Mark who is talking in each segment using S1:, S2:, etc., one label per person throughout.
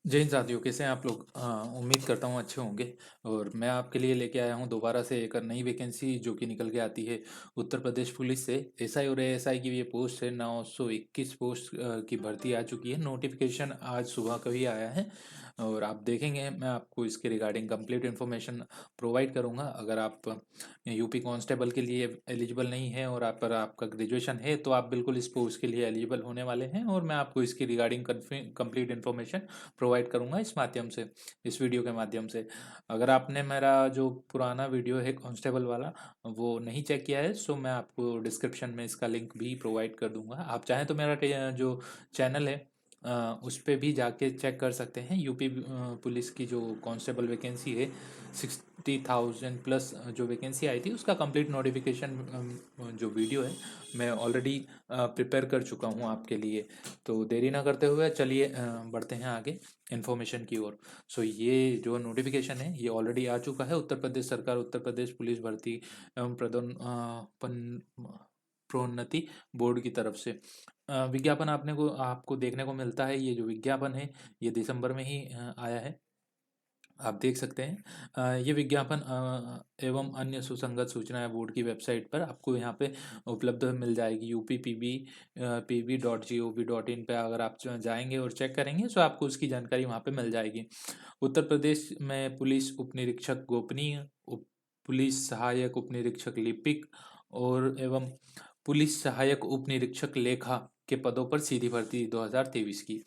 S1: जय हिंद साथियों, कैसे हैं आप लोग। उम्मीद करता हूँ अच्छे होंगे। और मैं आपके लिए लेके आया हूँ दोबारा से एक नई वैकेंसी जो कि निकल के आती है उत्तर प्रदेश पुलिस से। एसआई और एएसआई की ये पोस्ट है। 921 पोस्ट की भर्ती आ चुकी है। नोटिफिकेशन आज सुबह का ही आया है और आप देखेंगे, मैं आपको इसके रिगार्डिंग कंप्लीट इन्फॉर्मेशन प्रोवाइड करूँगा। अगर आप यूपी कांस्टेबल के लिए एलिजिबल नहीं है और आप पर आपका ग्रेजुएशन है तो आप बिल्कुल इस पोस्ट के लिए एलिजिबल होने वाले हैं, और मैं आपको इसकी रिगार्डिंग कंप्लीट इन्फॉर्मेशन प्रोवाइड करूंगा इस माध्यम से, इस वीडियो के माध्यम से। अगर आपने मेरा जो पुराना वीडियो है कांस्टेबल वाला वो नहीं चेक किया है, सो मैं आपको डिस्क्रिप्शन में इसका लिंक भी प्रोवाइड कर दूंगा। आप चाहें तो मेरा जो चैनल है उस पर भी जाके चेक कर सकते हैं। यूपी पुलिस की जो कांस्टेबल वैकेंसी है 60,000 प्लस जो वैकेंसी आई थी उसका कंप्लीट नोटिफिकेशन जो वीडियो है मैं ऑलरेडी प्रिपेयर कर चुका हूँ आपके लिए। तो देरी ना करते हुए चलिए बढ़ते हैं आगे इन्फॉर्मेशन की ओर। सो ये जो नोटिफिकेशन है ये ऑलरेडी आ चुका है उत्तर प्रदेश सरकार, उत्तर प्रदेश पुलिस भर्ती एवं प्रोन्नति बोर्ड की तरफ से। विज्ञापन आपको देखने को मिलता है। ये जो विज्ञापन है ये दिसंबर में ही आया है, आप देख सकते हैं। ये विज्ञापन एवं अन्य सुसंगत सूचनाएं बोर्ड की वेबसाइट पर आपको यहाँ पे उपलब्ध मिल जाएगी। UPPB.gov.in पे अगर आप जाएंगे और चेक करेंगे तो आपको उसकी जानकारी वहाँ पे मिल जाएगी। उत्तर प्रदेश में पुलिस उप निरीक्षक गोपनीय, पुलिस सहायक उप निरीक्षक लिपिक और एवं पुलिस सहायक उप निरीक्षक लेखा के पदों पर सीधी भर्ती 2023 की।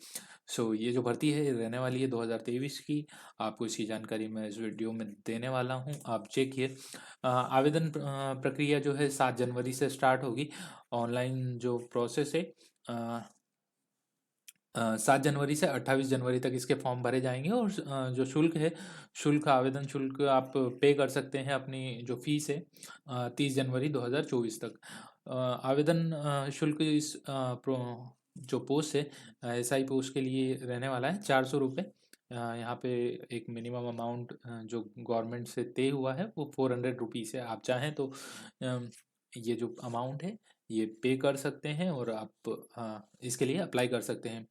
S1: सो ये जो भर्ती है ये रहने वाली है 2023 की। आपको इसकी जानकारी मैं इस वीडियो में देने वाला हूँ, आप चेकिए। आवेदन प्रक्रिया जो है 7 जनवरी से स्टार्ट होगी। ऑनलाइन जो प्रोसेस है 7 जनवरी से 28 जनवरी तक इसके फॉर्म भरे जाएंगे। और जो शुल्क है, शुल्क आवेदन शुल्क आप पे कर सकते हैं, अपनी जो फीस है 30 जनवरी 2024 तक। आवेदन शुल्क इस जो पोस्ट है एसआई पोस्ट के लिए रहने वाला है 400 रुपये। यहाँ पे एक मिनिमम अमाउंट जो गवर्नमेंट से तय हुआ है वो 400 रुपीज़ है। आप चाहें तो ये जो अमाउंट है ये पे कर सकते हैं और आप इसके लिए अप्लाई कर सकते हैं।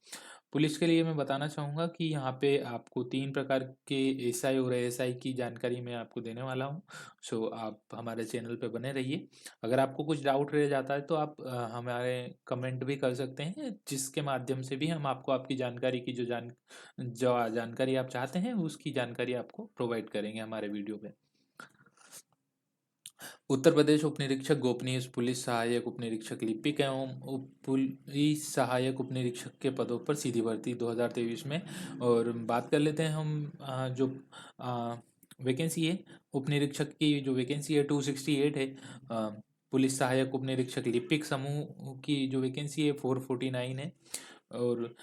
S1: पुलिस के लिए मैं बताना चाहूँगा कि यहाँ पे आपको 3 प्रकार के एसआई और एएसआई की जानकारी मैं आपको देने वाला हूँ। सो आप हमारे चैनल पे बने रहिए। अगर आपको कुछ डाउट रह जाता है तो आप हमारे कमेंट भी कर सकते हैं, जिसके माध्यम से भी हम आपको आपकी जानकारी की जो जानकारी आप चाहते हैं उसकी जानकारी आपको प्रोवाइड करेंगे हमारे वीडियो पे। उत्तर प्रदेश उप निरीक्षक गोपनीय पुलिस सहायक उप निरीक्षक लिपिक एवं उप पुलिस सहायक उप निरीक्षक के पदों पर सीधी भर्ती 2023 में। और बात कर लेते हैं हम जो वैकेंसी है उप निरीक्षक की, जो वैकेंसी है 268 है। पुलिस सहायक उप निरीक्षक लिपिक समूह की जो वैकेंसी है 449 है। और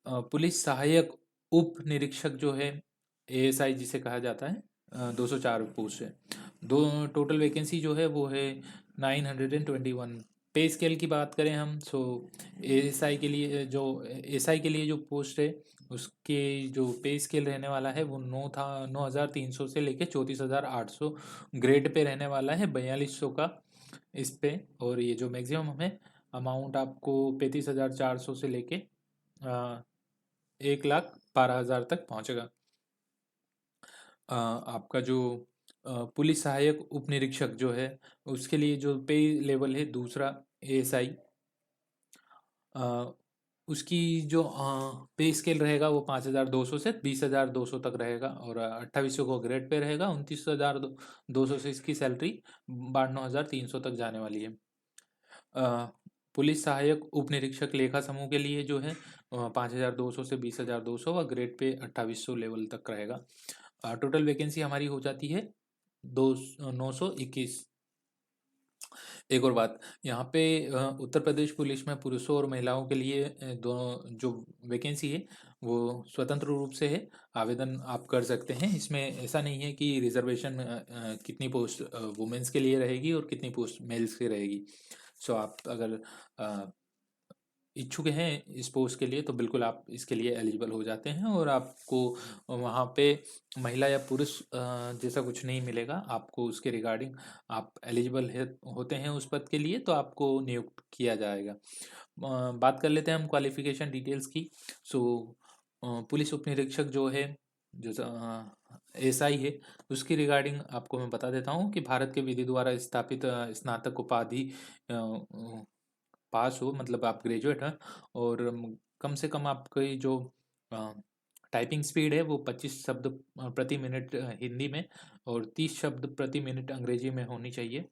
S1: पुलिस सहायक उप निरीक्षक जो है एएसआई जिसे कहा जाता है 204 पोस्ट है। दो टोटल वैकेंसी जो है वो है 921। पे स्केल की बात करें हम, सो एएसआई के लिए जो पोस्ट है उसके जो पे स्केल रहने वाला है वो 9,300 से लेके 34,800 ग्रेड पे रहने वाला है, 4200 का इस पे। और ये जो मैक्सिमम है अमाउंट आपको 35,400 से लेके 1,12,000 तक पहुंचेगा। आपका जो पुलिस सहायक उप निरीक्षक जो है उसके लिए जो पे लेवल है दूसरा एएसआई, उसकी जो पे स्केल रहेगा वो 5,200 से 20,200 तक रहेगा। और 2800 को ग्रेड पे रहेगा, 29,200 से इसकी सैलरी 92,300 तक जाने वाली है। पुलिस सहायक उप निरीक्षक लेखा समूह के लिए जो है 5,200 से 20,200 व ग्रेड पे 2800 लेवल तक रहेगा। टोटल वैकेंसी हमारी हो जाती है 921। एक और बात यहाँ पे उत्तर प्रदेश पुलिस में पुरुषों और महिलाओं के लिए दोनों जो वैकेंसी है वो स्वतंत्र रूप से है, आवेदन आप कर सकते हैं। इसमें ऐसा नहीं है कि रिजर्वेशन कितनी पोस्ट वुमेन्स के लिए रहेगी और कितनी पोस्ट मेल्स के रहेगी। सो आप अगर अ, इच्छुक हैं इस पोस्ट के लिए तो बिल्कुल आप इसके लिए एलिजिबल हो जाते हैं, और आपको वहाँ पे महिला या पुरुष जैसा कुछ नहीं मिलेगा आपको उसके रिगार्डिंग। आप एलिजिबल है होते हैं उस पद के लिए तो आपको नियुक्त किया जाएगा। बात कर लेते हैं हम क्वालिफिकेशन डिटेल्स की। सो पुलिस उपनिरीक्षक जो है, जो एसआई है, उसकी रिगार्डिंग आपको मैं बता देता हूँ कि भारत के विधि द्वारा स्थापित स्नातक उपाधि पास हो, मतलब आप ग्रेजुएट हैं, और कम से कम आपकी जो टाइपिंग स्पीड है वो 25 शब्द प्रति मिनट हिंदी में और 30 शब्द प्रति मिनट अंग्रेजी में होनी चाहिए।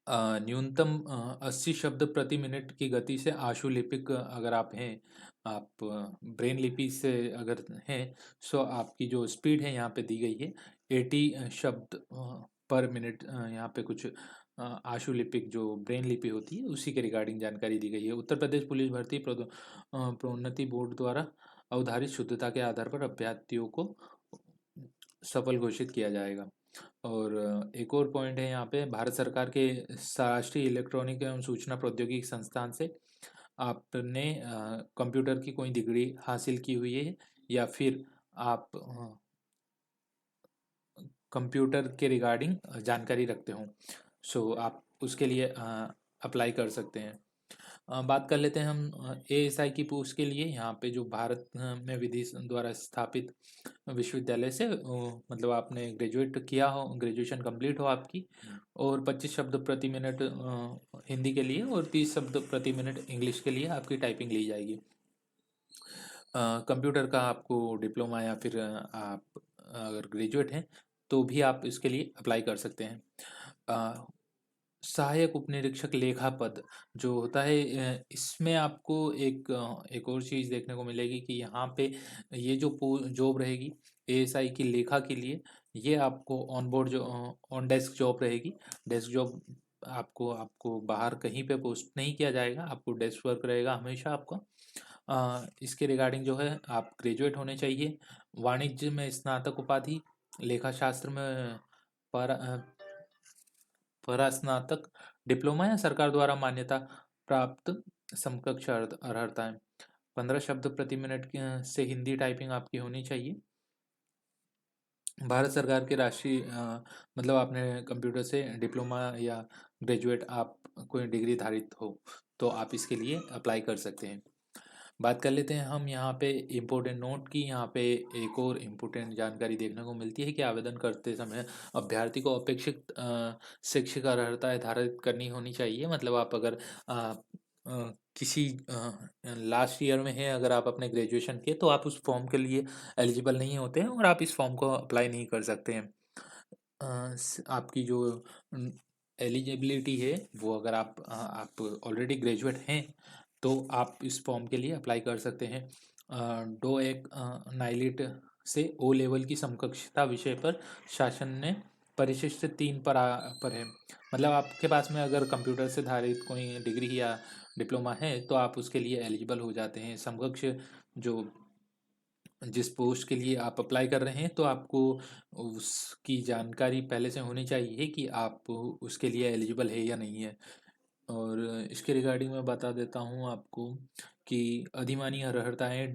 S1: न्यूनतम 80 शब्द प्रति मिनट की गति से आशुलिपिक अगर आप हैं, आप ब्रेन लिपि से अगर हैं, सो आपकी जो स्पीड है यहाँ पे दी गई है 80 शब्द पर मिनट। यहाँ पे कुछ आशुलिपिक जो ब्रेन लिपि होती है उसी के रिगार्डिंग जानकारी दी गई है। उत्तर प्रदेश पुलिस भर्ती प्रोन्नति बोर्ड द्वारा अवधारित शुद्धता के आधार पर अभ्यर्थियों को सफल घोषित किया जाएगा। और एक और पॉइंट है यहाँ पे, भारत सरकार के राष्ट्रीय इलेक्ट्रॉनिक एवं सूचना प्रौद्योगिकी संस्थान से आपने कंप्यूटर की कोई डिग्री हासिल की हुई है या फिर आप कंप्यूटर के रिगार्डिंग जानकारी रखते हो, सो आप उसके लिए अप्लाई कर सकते हैं। बात कर लेते हैं हम एएसआई की पोस्ट के लिए। यहाँ पे जो भारत में विधि द्वारा स्थापित विश्वविद्यालय से मतलब आपने ग्रेजुएट किया हो, ग्रेजुएशन कंप्लीट हो आपकी, और 25 शब्द प्रति मिनट हिंदी के लिए और 30 शब्द प्रति मिनट इंग्लिश के लिए आपकी टाइपिंग ली जाएगी। कंप्यूटर का आपको डिप्लोमा या फिर आप अगर ग्रेजुएट हैं तो भी आप इसके लिए अप्लाई कर सकते हैं। सहायक उपनिरीक्षक लेखा पद जो होता है, इसमें आपको एक और चीज़ देखने को मिलेगी कि यहाँ पे ये जो जॉब रहेगी एएसआई की लेखा के लिए, ये आपको ऑन बोर्ड जो ऑन डेस्क जॉब रहेगी। डेस्क जॉब आपको आपको बाहर कहीं पे पोस्ट नहीं किया जाएगा, आपको डेस्क वर्क रहेगा हमेशा आपका। इसके रिगार्डिंग जो है आप ग्रेजुएट होने चाहिए, वाणिज्य में स्नातक उपाधि, लेखा शास्त्र में पर परास्नातक डिप्लोमा या सरकार द्वारा मान्यता प्राप्त समकक्ष अर्हताएं। 15 शब्द प्रति मिनट से हिंदी टाइपिंग आपकी होनी चाहिए। भारत सरकार के राष्ट्रीय मतलब आपने कंप्यूटर से डिप्लोमा या ग्रेजुएट आप कोई डिग्री धारित हो तो आप इसके लिए अप्लाई कर सकते हैं। बात कर लेते हैं हम यहाँ पे इम्पोर्टेंट नोट की। यहाँ पे एक और इम्पोर्टेंट जानकारी देखने को मिलती है कि आवेदन करते समय अभ्यर्थी को अपेक्षित शैक्षिक अर्हताएं धारित करनी होनी चाहिए। मतलब आप अगर किसी लास्ट ईयर में है, अगर आप अपने ग्रेजुएशन के, तो आप उस फॉर्म के लिए एलिजिबल नहीं होते हैं और आप इस फॉर्म को अप्लाई नहीं कर सकते हैं। आपकी जो एलिजिबिलिटी है वो, अगर आप ऑलरेडी ग्रेजुएट हैं तो आप इस फॉर्म के लिए अप्लाई कर सकते हैं। डो एक नाइलिट से ओ लेवल की समकक्षता विषय पर शासन ने परिशिष्ट 3 पर है। मतलब आपके पास में अगर कंप्यूटर से धारित कोई डिग्री या डिप्लोमा है तो आप उसके लिए एलिजिबल हो जाते हैं। समकक्ष जो जिस पोस्ट के लिए आप अप्लाई कर रहे हैं तो आपको उसकी जानकारी पहले से होनी चाहिए कि आप उसके लिए एलिजिबल है या नहीं है। और इसके रिगार्डिंग मैं बता देता हूँ आपको कि अधिमानी अर्हताएं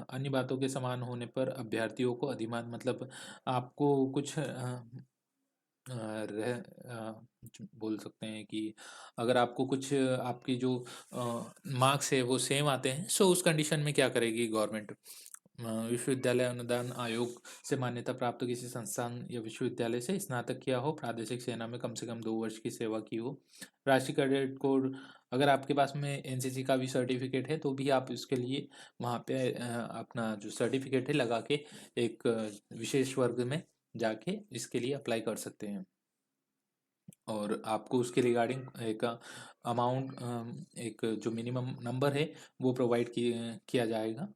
S1: अन्य बातों के समान होने पर अभ्यर्थियों को अधिमान, मतलब आपको कुछ बोल सकते हैं कि अगर आपको कुछ आपकी जो मार्क्स है वो सेम आते हैं, सो उस कंडीशन में क्या करेगी गवर्नमेंट, विश्वविद्यालय अनुदान आयोग से मान्यता प्राप्त किसी संस्थान या विश्वविद्यालय से स्नातक किया हो, प्रादेशिक सेना में कम से कम 2 वर्ष की सेवा की हो, राष्ट्रीय कैडेट कोड, अगर आपके पास में एनसीसी का भी सर्टिफिकेट है तो भी आप इसके लिए वहाँ पे अपना जो सर्टिफिकेट है लगा के एक विशेष वर्ग में जाके इसके लिए अप्लाई कर सकते हैं। और आपको उसके रिगार्डिंग एक अमाउंट, एक जो मिनिमम नंबर है वो प्रोवाइड किया जाएगा,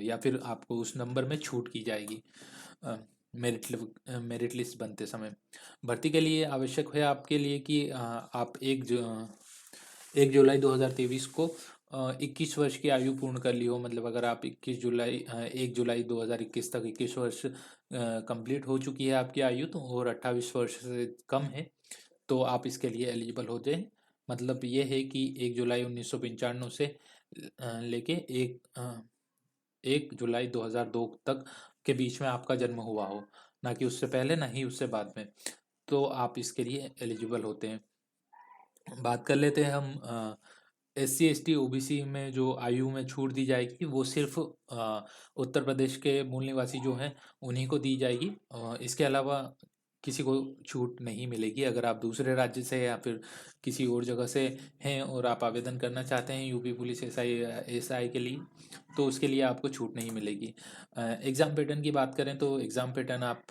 S1: या फिर आपको उस नंबर में छूट की जाएगी मेरिट लिस्ट बनते समय। भर्ती के लिए आवश्यक है आपके लिए कि आप 1 जुलाई 2023 को 21 वर्ष की आयु पूर्ण कर ली हो। मतलब अगर आप 1 जुलाई 2021 तक 21 वर्ष कंप्लीट हो चुकी है आपकी आयु, तो और 28 वर्ष से कम है तो आप इसके लिए एलिजिबल हो जाए। मतलब ये है कि 1 जुलाई 1995 से लेके 1 जुलाई 2002 तक के बीच में आपका जन्म हुआ हो, ना कि उससे पहले ना ही उससे बाद में, तो आप इसके लिए एलिजिबल होते हैं। बात कर लेते हैं हम SC ST OBC में जो आयु में छूट दी जाएगी वो सिर्फ उत्तर प्रदेश के मूल निवासी जो हैं उन्हीं को दी जाएगी। इसके अलावा किसी को छूट नहीं मिलेगी। अगर आप दूसरे राज्य से या फिर किसी और जगह से हैं और आप आवेदन करना चाहते हैं यूपी पुलिस SI के लिए, तो उसके लिए आपको छूट नहीं मिलेगी। एग्ज़ाम पैटर्न की बात करें तो एग्ज़ाम पैटर्न आप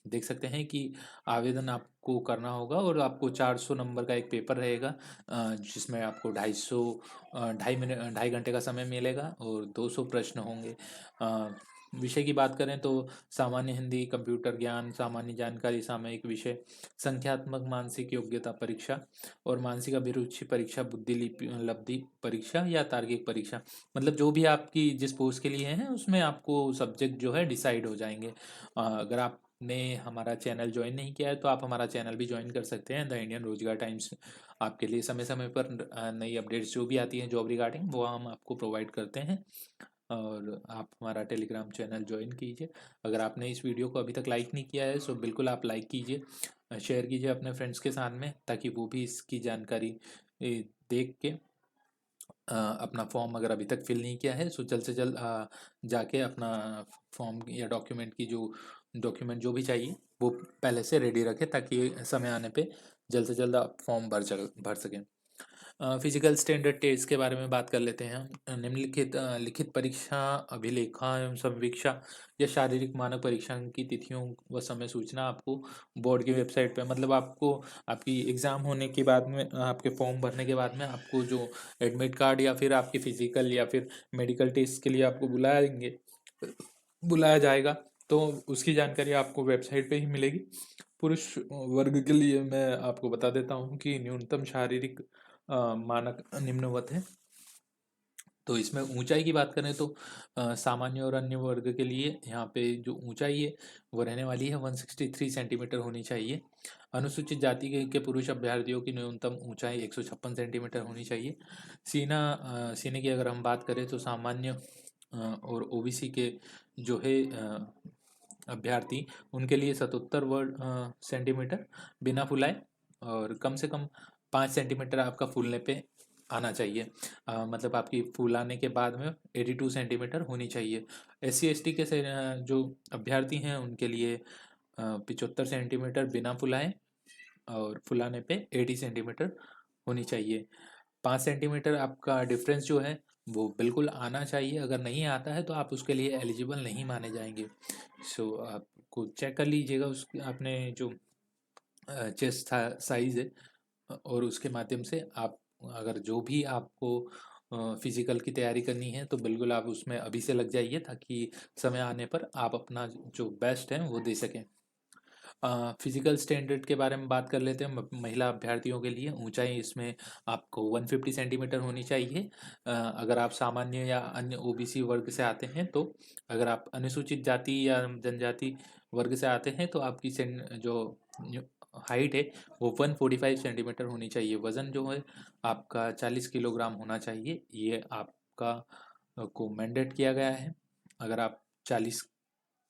S1: देख सकते हैं कि आवेदन आपको करना होगा और आपको 400 नंबर का एक पेपर रहेगा, जिसमें आपको 2.5 घंटे का समय मिलेगा और 200 प्रश्न होंगे। विषय की बात करें तो सामान्य हिंदी, कंप्यूटर ज्ञान, सामान्य जानकारी, सामयिक विषय, संख्यात्मक मानसिक योग्यता परीक्षा और मानसिक अभिरुचि परीक्षा, बुद्धि लब्धि परीक्षा या तार्किक परीक्षा। मतलब जो भी आपकी जिस पोस्ट के लिए है उसमें आपको सब्जेक्ट जो है डिसाइड हो जाएंगे। अगर आपने हमारा चैनल ज्वाइन नहीं किया है तो आप हमारा चैनल भी ज्वाइन कर सकते हैं। द इंडियन रोजगार टाइम्स आपके लिए समय समय पर नई अपडेट्स जो भी आती हैं जॉब रिगार्डिंग वो हम आपको प्रोवाइड करते हैं। और आप हमारा टेलीग्राम चैनल ज्वाइन कीजिए। अगर आपने इस वीडियो को अभी तक लाइक नहीं किया है तो बिल्कुल आप लाइक कीजिए, शेयर कीजिए अपने फ्रेंड्स के साथ में, ताकि वो भी इसकी जानकारी देख के अपना फॉर्म अगर अभी तक फिल नहीं किया है तो जल्द से जल्द जाके अपना फॉर्म या डॉक्यूमेंट जो भी चाहिए वो पहले से रेडी रखें, ताकि समय आने पे जल्द से जल्द आप फॉर्म भर सकें। फिजिकल स्टैंडर्ड टेस्ट के बारे में बात कर लेते हैं हम। निम्नलिखित लिखित परीक्षा, अभिलेखा एवं संवीक्षा या शारीरिक मानक परीक्षा की तिथियों व समय सूचना आपको बोर्ड की वेबसाइट पे, मतलब आपको आपकी एग्ज़ाम होने के बाद में आपके फॉर्म भरने के बाद में आपको जो एडमिट कार्ड या फिर आपकी फिजिकल या फिर मेडिकल टेस्ट के लिए आपको बुलाया जाएगा, तो उसकी जानकारी आपको वेबसाइट पे ही मिलेगी। पुरुष वर्ग के लिए मैं आपको बता देता हूँ कि न्यूनतम शारीरिक मानक निम्नवत है। तो इसमें ऊंचाई की बात करें तो सामान्य और अन्य वर्ग के लिए यहाँ पे जो ऊंचाई है वो रहने वाली है 163 सेंटीमीटर होनी चाहिए। अनुसूचित जाति के पुरुष अभ्यर्थियों की न्यूनतम ऊंचाई 156 सेंटीमीटर होनी चाहिए। सीने की अगर हम बात करें तो सामान्य और OBC के जो है अभ्यर्थी उनके लिए 77 सेंटीमीटर बिना फुलाए, और कम से कम 5 सेंटीमीटर आपका फूलने पे आना चाहिए। मतलब आपकी फूलाने के बाद में 82 सेंटीमीटर होनी चाहिए। SC ST के जो अभ्यर्थी हैं उनके लिए 75 सेंटीमीटर बिना फुलाए और फुलाने पे 80 सेंटीमीटर होनी चाहिए। 5 सेंटीमीटर आपका डिफरेंस जो है वो बिल्कुल आना चाहिए। अगर नहीं आता है तो आप उसके लिए एलिजिबल नहीं माने जाएंगे। सो आपको चेक कर लीजिएगा उसके आपने जो चेस्ट साइज है, और उसके माध्यम से आप अगर जो भी आपको फिजिकल की तैयारी करनी है तो बिल्कुल आप उसमें अभी से लग जाइए, ताकि समय आने पर आप अपना जो बेस्ट है वो दे सकें। फिजिकल स्टैंडर्ड के बारे में बात कर लेते हैं। महिला अभ्यर्थियों के लिए ऊंचाई इसमें आपको 150 सेंटीमीटर होनी चाहिए, अगर आप सामान्य या अन्य OBC वर्ग से आते हैं तो। अगर आप अनुसूचित जाति या जनजाति वर्ग से आते हैं तो आपकी जो हाइट है वो 145 सेंटीमीटर होनी चाहिए। वज़न जो है आपका 40 किलोग्राम होना चाहिए। ये आपका को मैंडेट किया गया है। अगर आप 40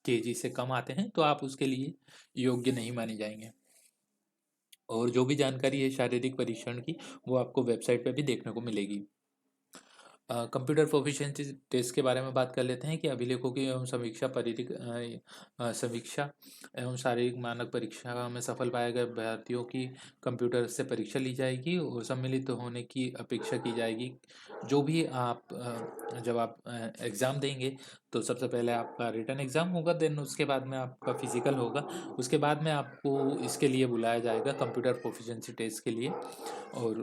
S1: kg से कम आते हैं तो आप उसके लिए योग्य नहीं माने जाएंगे। और जो भी जानकारी है शारीरिक परीक्षण की वो आपको वेबसाइट पे भी देखने को मिलेगी। कंप्यूटर प्रोफिशिएंसी टेस्ट के बारे में बात कर लेते हैं कि अभिलेखों की एवं समीक्षा एवं शारीरिक मानक परीक्षा में सफल पाए गए अभ्यर्थियों की कंप्यूटर से परीक्षा ली जाएगी और सम्मिलित होने की अपेक्षा की जाएगी। जो भी आप जब आप एग्ज़ाम देंगे तो सबसे पहले आपका रिटन एग्ज़ाम होगा, देन उसके बाद में आपका फिजिकल होगा, उसके बाद में आपको इसके लिए बुलाया जाएगा कंप्यूटर प्रोफिशिएंसी टेस्ट के लिए। और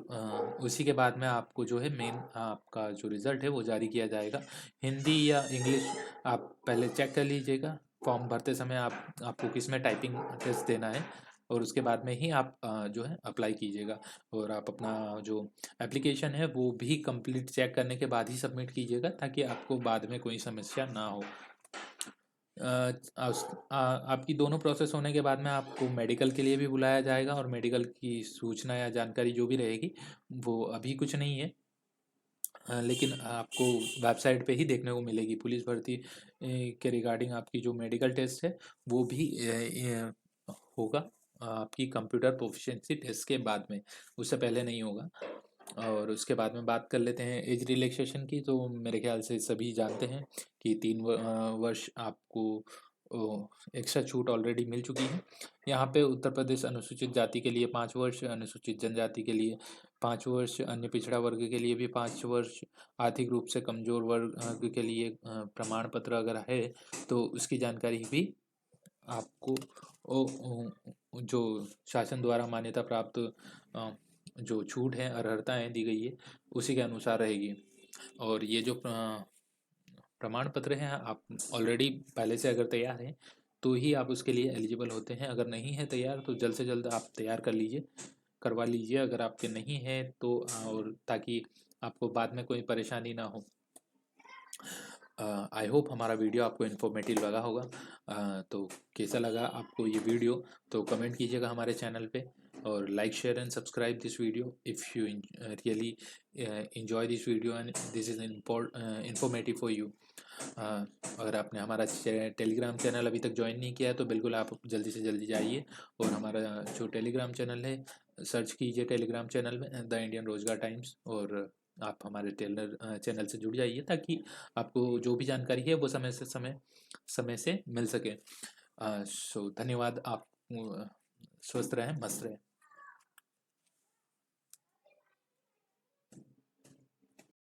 S1: उसी के बाद में आपको जो है मेन आपका जो रिज़ल्ट है वो जारी किया जाएगा। हिंदी या इंग्लिश आप पहले चेक कर लीजिएगा फॉर्म भरते समय आपको किस में टाइपिंग टेस्ट देना है, और उसके बाद में ही आप जो है अप्लाई कीजिएगा। और आप अपना जो एप्लीकेशन है वो भी कंप्लीट चेक करने के बाद ही सबमिट कीजिएगा, ताकि आपको बाद में कोई समस्या ना हो। आपकी दोनों प्रोसेस होने के बाद में आपको मेडिकल के लिए भी बुलाया जाएगा, और मेडिकल की सूचना या जानकारी जो भी रहेगी वो अभी कुछ नहीं है, लेकिन आपको वेबसाइट पे ही देखने को मिलेगी। पुलिस भर्ती के रिगार्डिंग आपकी जो मेडिकल टेस्ट है वो भी होगा आपकी कंप्यूटर प्रोफिशिएंसी टेस्ट के बाद में, उससे पहले नहीं होगा।
S2: और उसके बाद में बात कर लेते हैं एज रिलैक्सेशन की। तो मेरे ख्याल से सभी जानते हैं कि 3 वर्ष आपको एक्स्ट्रा छूट ऑलरेडी मिल चुकी है। यहाँ पे उत्तर प्रदेश अनुसूचित जाति के लिए 5 वर्ष, अनुसूचित जनजाति के लिए 5 वर्ष, अन्य पिछड़ा वर्ग के लिए भी 5 वर्ष, आर्थिक रूप से कमजोर वर्ग के लिए प्रमाण पत्र अगर है तो उसकी जानकारी भी आपको जो शासन द्वारा मान्यता प्राप्त जो छूट है, अर्हताएँ दी गई है, उसी के अनुसार रहेगी। और ये जो प्रमाण पत्र हैं, आप ऑलरेडी पहले से अगर तैयार हैं तो ही आप उसके लिए एलिजिबल होते हैं। अगर नहीं है तैयार तो जल्द से जल्द आप तैयार कर लीजिए, करवा लीजिए अगर आपके नहीं है तो, और ताकि आपको बाद में कोई परेशानी ना हो। आई होप हमारा वीडियो आपको इन्फॉर्मेटिव लगा होगा। तो कैसा लगा आपको ये वीडियो, तो कमेंट कीजिएगा हमारे चैनल पे, और like share and subscribe this video if you really enjoy this video and this is informative for you. अगर आपने हमारा टेलीग्राम चैनल अभी तक ज्वाइन नहीं किया है तो बिल्कुल आप जल्दी से जल्दी जाइए, और हमारा जो टेलीग्राम चैनल है, सर्च कीजिए टेलीग्राम चैनल में द इंडियन रोजगार टाइम्स, और आप हमारे चैनल से जुड़ जाइए ताकि आपको जो भी जानकारी है वो समय से मिल सके। सो धन्यवाद। आप स्वस्थ रहें, मस्त रहें।